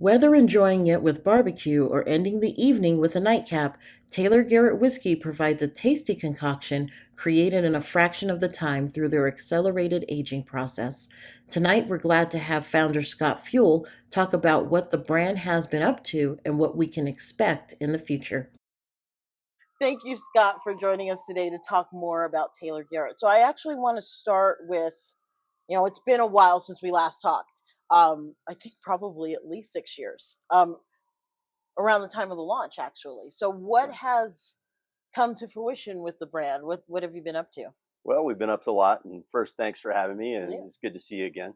Whether enjoying it with barbecue or ending the evening with a nightcap, Taylor Garrett Whiskey provides a tasty concoction created in a fraction of the time through their accelerated aging process. Tonight, we're glad to have founder Scott Feuille talk about what the brand has been up to and what we can expect in the future. Thank you, Scott, for joining us today to talk more about Taylor Garrett. So, I actually want to start with, it's been a while since we last talked. I think probably at least 6 years, around the time of the launch, actually. So, what has come to fruition with the brand? What have you been up to? Well, we've been up to a lot, and first, thanks for having me, and Yeah. it's good to see you again.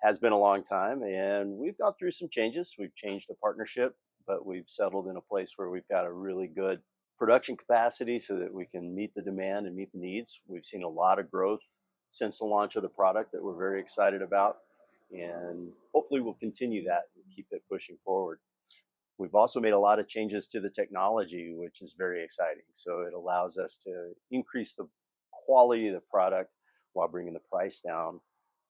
Has been a long time, and we've gone through some changes. We've changed the partnership, but we've settled in a place where we've got a really good production capacity so that we can meet the demand and meet the needs. We've seen a lot of growth since the launch of the product that we're very excited about, and hopefully we'll continue that and keep it pushing forward. We've also made a lot of changes to the technology, which is very exciting. So it allows us to increase the quality of the product while bringing the price down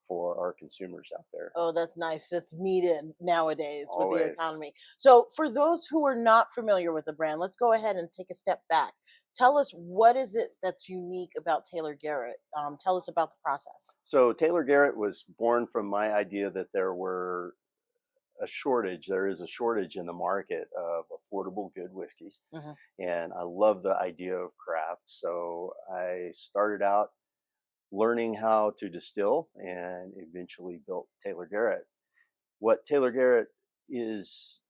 for our consumers out there. Oh, that's nice. That's needed nowadays with the Always. economy. So, for those who are not familiar with the brand, let's go ahead and take a step back. Tell us, what is it that's unique about Taylor Garrett? Tell us about the process. So Taylor Garrett was born from my idea that there is a shortage in the market of affordable good whiskeys. Hmm. And I love the idea of craft. So I started out learning how to distill and eventually built Taylor Garrett. What Taylor Garrett is,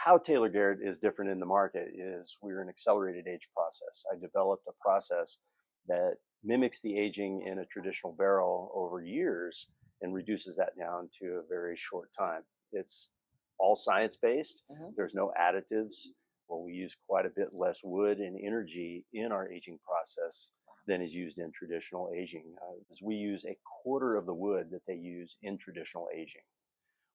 how Taylor Garrett is different in the market is we're an accelerated age process. I developed a process that mimics the aging in a traditional barrel over years and reduces that down to a very short time. It's all science based. Hmm. There's no additives. Well, we use quite a bit less wood and energy in our aging process than is used in traditional aging. We use a quarter of the wood that they use in traditional aging.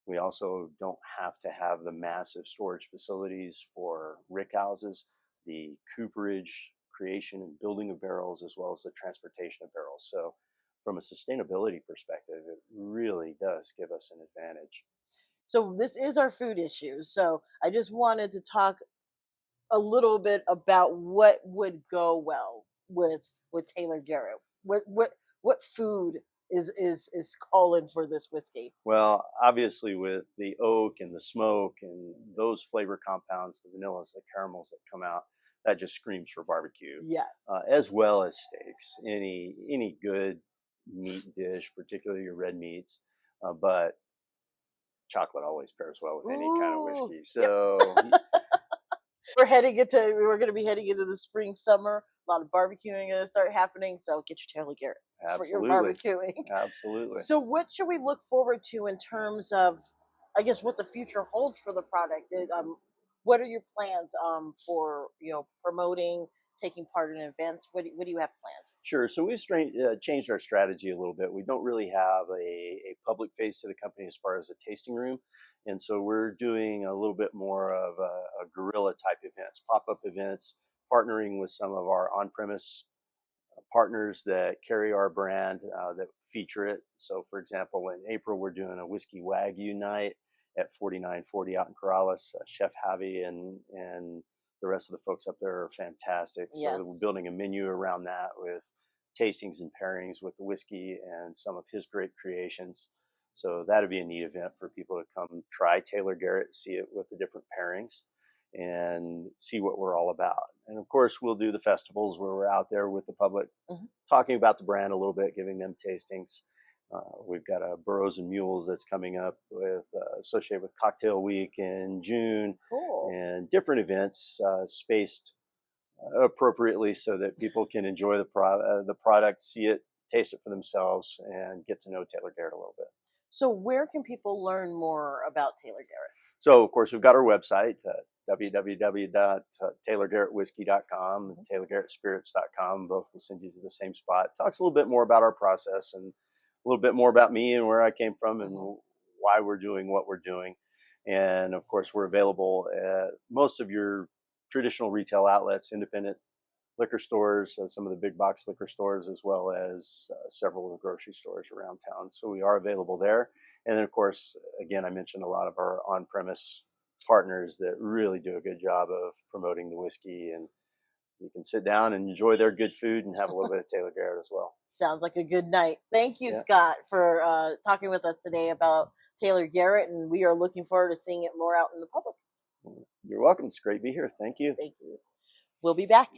We also don't have to have the massive storage facilities for rick houses, the cooperage, creation and building of barrels, as well as the transportation of barrels. So from a sustainability perspective, it really does give us an advantage. So, this is our food issue. So, I just wanted to talk a little bit about what would go well with Taylor Garrett. What food is calling for this whiskey? Well, obviously with the oak and the smoke and those flavor compounds, the vanillas, the caramels that come out, that just screams for barbecue. Yeah. As well as steaks, any good meat dish, particularly your red meats. But chocolate always pairs well with any kind of Ooh. whiskey. Yep. So We're going to be heading into the spring, summer. A lot of barbecuing going to start happening. So get your Taylor Garrett for your absolutely, barbecuing. absolutely. So what should we look forward to in terms of, I guess, what the future holds for the product? What are your plans for promoting, taking part in events? What do you have planned? Sure. So we've changed our strategy a little bit. We don't really have a public face to the company as far as a tasting room. And so we're doing a little bit more of a guerrilla type events, pop up events, partnering with some of our on premise partners that carry our brand that feature it. So, for example, in April, we're doing a whiskey Wagyu night at 4940 out in Corrales. Chef Javi and the rest of the folks up there are fantastic. So Yes. we're building a menu around that with tastings and pairings with the whiskey and some of his great creations. So that'd be a neat event for people to come try Taylor Garrett, see it with the different pairings, and see what we're all about. And of course, we'll do the festivals where we're out there with the public, Mhm. talking about the brand a little bit, giving them tastings. We've got a Burros and Mules that's coming up with associated with Cocktail Week in June, Cool. and different events spaced appropriately so that people can enjoy the product, see it, taste it for themselves, and get to know Taylor Garrett a little bit. So where can people learn more about Taylor Garrett? So, of course, we've got our website, www.taylorgarrettwhiskey.com and taylorgarrettspirits.com. Both will send you to the same spot. Talks a little bit more about our process and a little bit more about me and where I came from and why we're doing what we're doing. And, of course, we're available at most of your traditional retail outlets, independent liquor stores, some of the big box liquor stores, as well as several of the grocery stores around town. So we are available there. And then, of course, again, I mentioned a lot of our on-premise partners that really do a good job of promoting the whiskey, and you can sit down and enjoy their good food and have a little bit of Taylor Garrett as well. Sounds like a good night. Thank you, Yeah. Scott, for talking with us today about Taylor Garrett, and we are looking forward to seeing it more out in the public. You're welcome. It's great to be here. Thank you. Thank you. We'll be back.